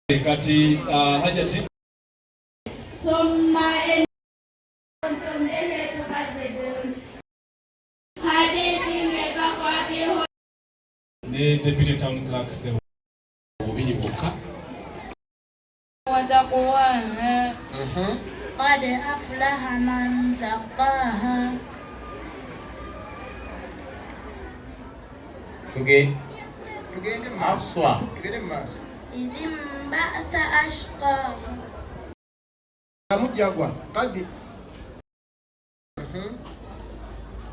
Kati Hajji ne Deputy Town Clerk Sebo bubiri bokka وتقواها قد أفلح من زكاها tugende maaso إذ انبعث أشقاها amujjagwa kadi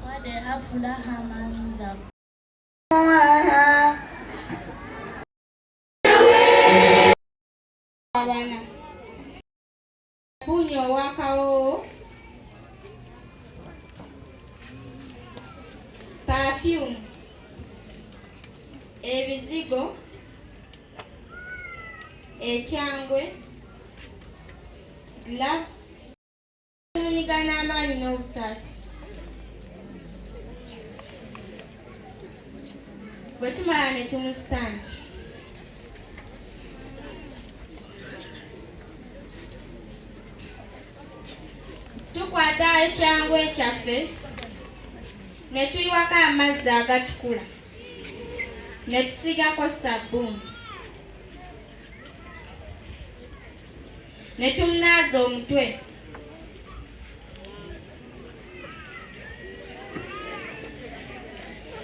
قد أفلح من زكاها abana punyo wakawo perfume ebizigo ekyangwe gloves tunigana amaanyi n'obusaasi bwe tumala ne tumusitanda tukwata ekyangwe kyaffe ne tuyiwako amazzi agatukula ne tusigako sabbuuni ne tumunaaza omutwe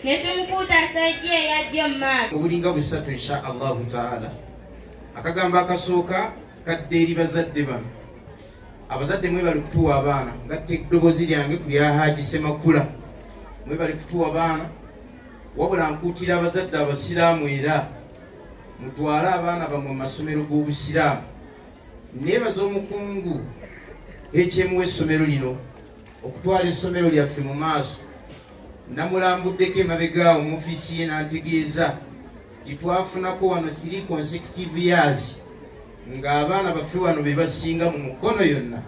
ne tumukuuta sajja eyajja mu maaso obulinga busatu insha allahu taala. Akagambo akasooka kadde eri bazadde bano. Abazadde mwebali kutuwa abaana ngatte eddoboozi lyange ku lya Hajji Ssemakula, mwebali kutuwa abaana wabula nkuutira abazadde abasiraamu era mutwale abaana bammwe mu masomero g'obusiraamu. Neebaza omukungu ekyemu w'essomero lino okutwala essomero lyaffe mu maaso. Namulambuddeko emabegaawo mu ofiisi ye n'antegeeza nti twafunako wano 3 consecutive years ng'abaana baffe wano be basinga mu Mukono yonna.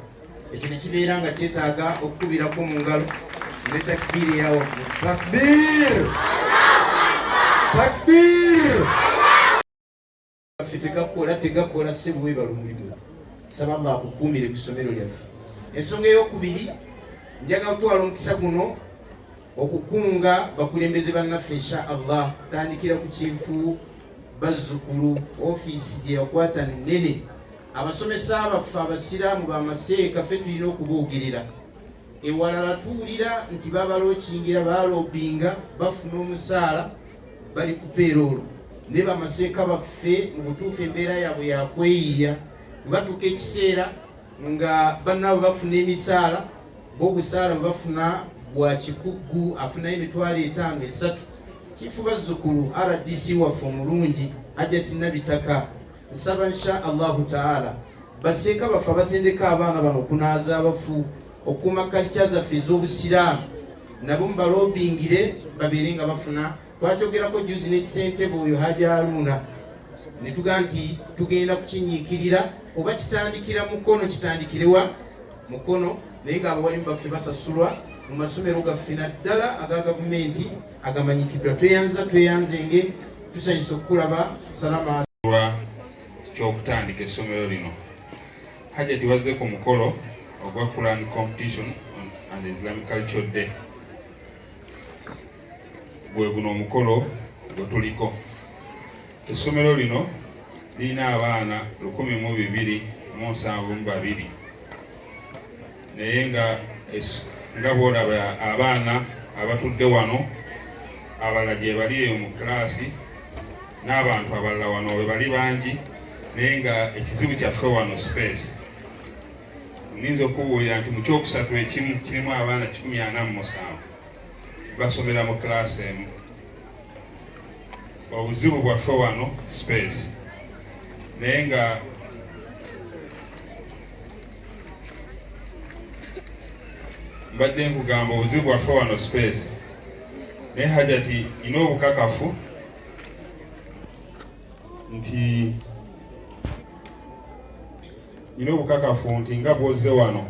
Ekyo ne kibeera nga kyetaaga okukubirako mu ngalo ne takbiiri eyawaggulu. Takbiir! Takbiir! Baffe tegakola ssebo webala omulimu. Nsaba Allah akukuumire ku ssomero lyaffe. Ensonga ey'okubiri, njagala kutwala omukisa guno okukunga bakulembeze bannaffe insha Allah, tandikira ku Kinfu bazzukulu ofiisi gye yakwata nnene. Abasomesa baffe abasiraamu bamaseeka ffe tulina okuboogerera. Ewalala tuwulira nti babalookingira baloobinga bafuna omusaala bali ku peeroolo. Ne bamaseeka baffe mu butuufu embeera yaabwe yakweyiya batuuka ekiseera nga bannaabwe bafuna emisaala, b'obusaala bwe bafuna bwa kikuggu afunayo $5,000 3. Kinfu bazzukulu RDC waffe omulungi Hajjati Nabitaka, nsaba insha Allahu taala baseeka baffe abatendeka abaana bano okunaaza abafu, okuuma kalicha zaffe ez'obusiraamu nabo mubaloobingire babeere nga bafuna. Twakyogerako juzi n'ekisentebe oyo Hajji Haruna ne tugaa nti tugenda kukinyiikirira oba kitandikira Mukono kitandikirewa Mukono, naye ng'abawalimu baffe basasulwa mu masomero gaffe naddala aga gavumenti agamanyikiddwa. Tweyanzenge tusanyusa okukulaba. Salama kyokutandika essomero lino. Hajjati wazze ku mukolo ogwa Quran competition and Islamic Culture Day. Gwe guno omukolo gwe tuliko. Essomero lino lirina abaana 1,272 naye nga bw'olaba abaana abatudde wano abalala gye bali eyo mu kiraasi n'abantu abalala wano we bali bangi, naye nga ekizibu kyaffe wano space. Nninza okubuulira nti mu kyokusatu ekimu kirimu abaana 147 basomera mu kiraasi emu. Obuzibu bwaffe wano space, naye nga mbadde nkugamba obuzibu bwaffe wano space, naye Hajjati ina obukakafu nti nga bw'ozze wano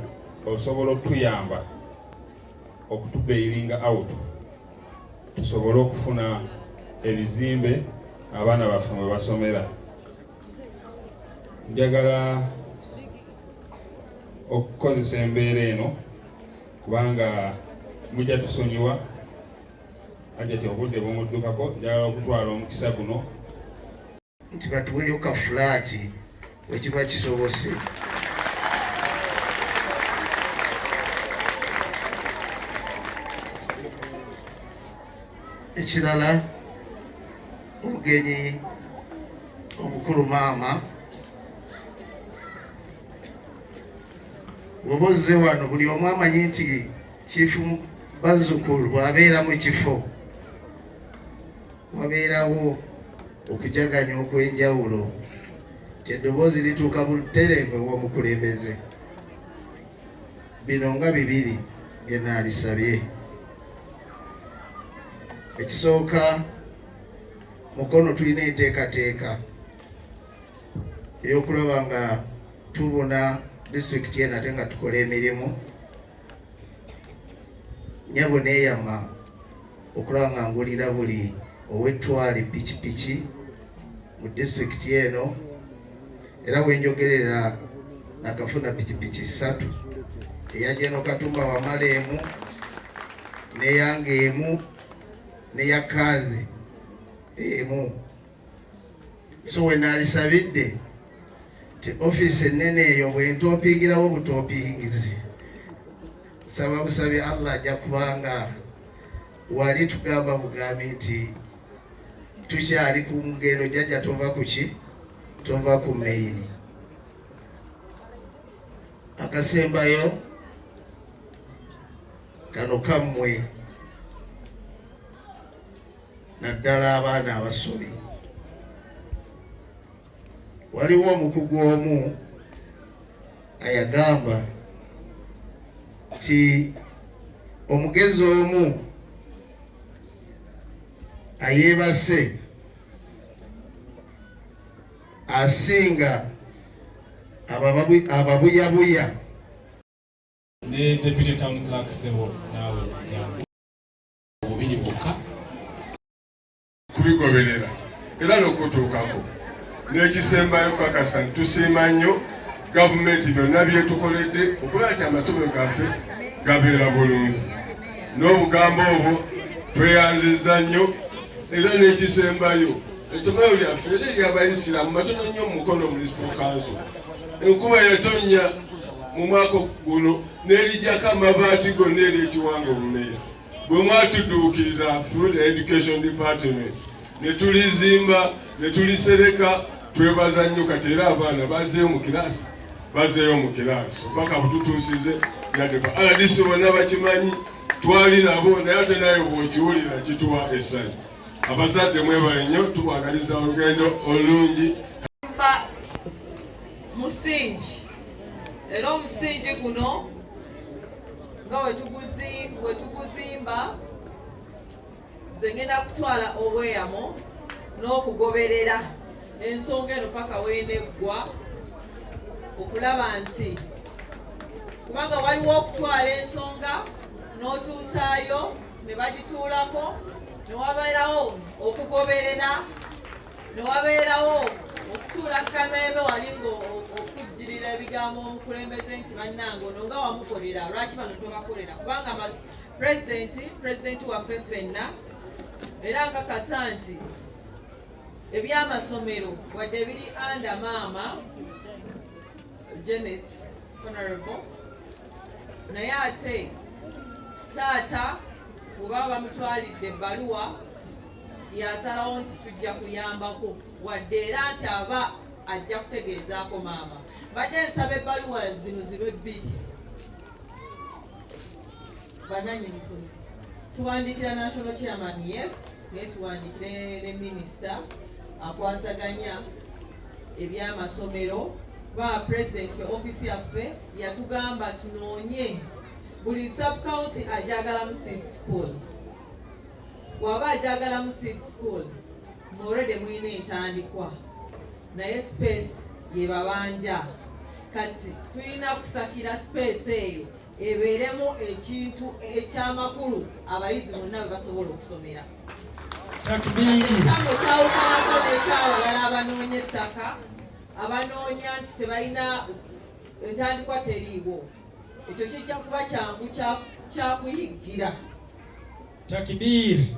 osobola okutuyamba okutubeiringa out tusobole okufuna ebizimbe abaana baffe mwe basomera. njagala okukozesa embeera eno kubanga mujja tusonyiwa ate ti obudde bumuddukako. Njagala okutwala omukisa guno nti batuweeyo ka fulaati wekiba kisobose. Ekirala, omugenyi omukulu maama bw'oba ozze wano buli omu amanyi nti kifu bazzukulu bw'abeera mu kifo wabeerawo okujaganya okw'enjawulo, eddoboozi lituuka butereevu ew'omukulembeze. Bino nga bibiri bye naalisabye. Ekisooka, Mukono tulina enteekateeka ey'okulaba nga tubona disitulikiti eno ate nga tukola emirimu. Nyabo neeyama okulaba nga ngulira buli ow'ettwale pikipiki mu disitulikiti eno, era bwenjogerera nakafuna pikipiki 3 eya Jeno Katumba Wamala emu, n'eyange emu, n'eya Kaazi emu. So we naalisabidde ti ofiisi ennene eyo bwentoopiingirawo butoopiingizi, saba busabye Allah ajja kubanga wali tugamba bugambi nti tukyali ku mugendo jjajja tova ku ki? Tova ku maini. Akasembayo kano kammwe naddala abaana abasomi. Waliwo omukugu omu ayagamba ti omugezi omu ayeebase asinga ababuyabuya. Ne Deputy Town Clerk Sebo naawe obubiri bwokka kubigoberera era n'okutuukako. N'ekisembayo kakasa tusiima nnyo gavumenti byonna byetukoledde okulaba nti amasomero gaffe gabeera bulungi. N'obugambo obwo tweyanzizza nnyo, era n'ekisembayo essomero lyaffe era ery'Abayisiramu matono nnyo mu Mukono Municipal Council. Enkuba yatonnya mu mwaka guno n'erijjako amabaati gonna ery'ekiwanga obumeeya. Bwe mwatudduukirira through the Education Department ne tulizimba ne tulisereka, twebaza nnyo. Kati era abaana bazeeyo mu kiraasi paka bututuusize yadde ba RDC bonna bakimanyi, twali nabo, naye ate naye bw'okiwulira kituwa essanyu. Abazadde mwebale nnyo, tubagaliza olugendo olungi. Musingi era omusingi guno nga wetuguzimba nze ngenda kutwala obweyamo n'okugoberera ensonga eno paka weeneggwa, okulaba nti kubanga waliwo okutwala ensonga n'otuusaayo ne bagituulako, ne wabeerawo okugoberera, ne wabeerawo okutuula Kamembe wali ng'okujjirira ebigambo omukulembeze nti bannange ono nga wamukolera, lwaki bano tobakolera? Kubanga pulezidenti waffe ffenna era nkakasa nti ebyamasomero wadde biri under maama Janet Honorable, naye ate taata kuba bamutwalidde ebbaluwa yasalawo nti tujja kuyambako, wadde era nti aba ajja kutegeezaako maama. Badde nsaba ebbaluwa zino zibe 2 bannannyini ssomero. Tuwandiikira National Chairman, yes, naye tuwandiikire ne Minisita akwasaganya ebyamasomero. Ba President fe ofisi yaffe yatugamba tunoonye buli sub-county ajagalamu seed school. Bw'aba ajagalamu seed school, already mwine entandikwa, naye space yebabanja. Kati tulina kusakira space eyo ebeeremu ekintu ekyamakulu abayizi bonna bwe basobola okusomera. Ekyambo kyawukanako n'ekyawalala abanoonya ettaka abanoonya nti tebalina entandikwa teriiwo, ekyo kijja kuba kyangu kyakuyiggira. Takibiri.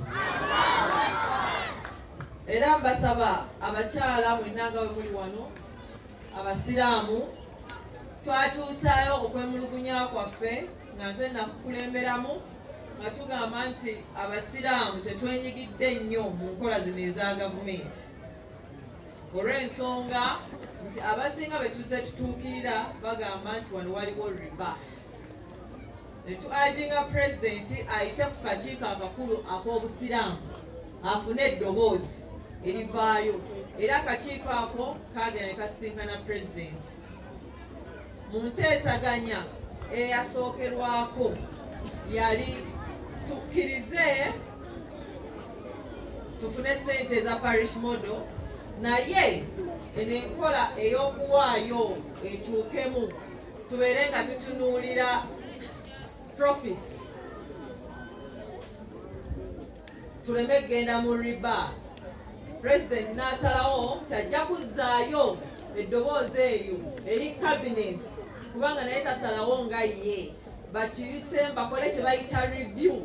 Era mbasaba abakyala mwenna nga bwe muli wano, abasiraamu, twatuusaayo okwemulugunya kwaffe nga nze nakukulemberamu nga tugamba nti abasiraamu tetwenyigidde nnyo mu nkola zino eza gavumenti, olw'ensonga nti abasinga be tuzze tutuukirira bagamba nti wano waliwo riba. Ne tuajinga pulezidenti ayite ku kakiiko akakulu ak'obusiraamu afune eddoboozi erivaayo, era akakiiko ako kaagenda ne kasisinkana pulezidenti. Mu nteesaganya eyasookerwako yali tukkirize tufune ssente eza parish model, naye eno enkola ey'okuwaayo ekyukemu, tubeere nga tutunuulira profits, tuleme kgenda mu riba. President n'asalawo tajja kuzzaayo eddoboozi eryo eri cabinet kubanga naye tasalawo nga ye, bakiyise bakole kye bayita review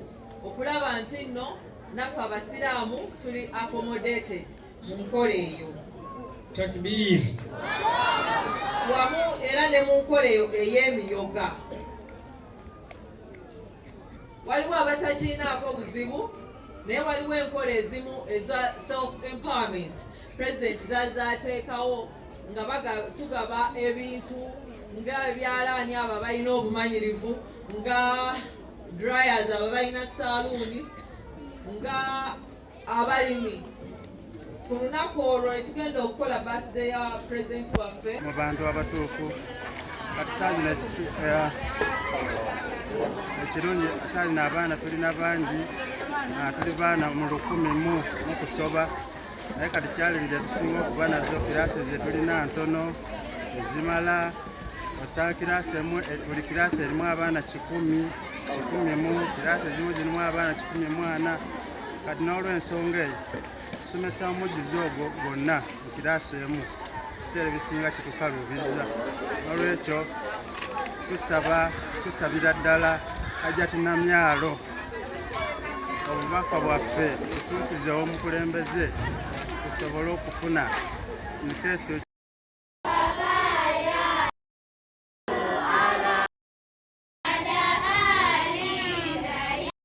okulaba nti nno naffe abasiraamu tuli accommodated mu nkola eyo. Takibiri. Wamu era ne mu nkola eyo ey'emiyoga waliwo abatakirinaako buzibu, naye waliwo enkola ezimu eza self empowerment president zazateekawo nga tugaba ebintu nga ebyalaani abo abalina obumanyirivu, nga dryers abo balina saluuni, nga abalimi. Ku lunaku olwo netugenda okukola birthday ya pulezidenti waffe mu bantu abatuufu. Kati saazina ekirungi saazina abaana tulina bangi, tuli baana mu 100 mu kusoba, naye kati challenge etusinga okuba nazo kiraasi ze tulina ntono ezimala. Osanga kiraasi emu buli kiraasi erimu abaana 100 mu kiraasi ezimu zirimu abaana 14. Kati n'olw'ensonga eyo tusomesa omujjuzo ogwo gwonna mu kiraasi emu ebiseera ebisinga kitukaluubiza. N'olwekyo tusabira ddala Hajji Namyalo obubaka bwaffe tutuusizewo omukulembeze tusobole okufuna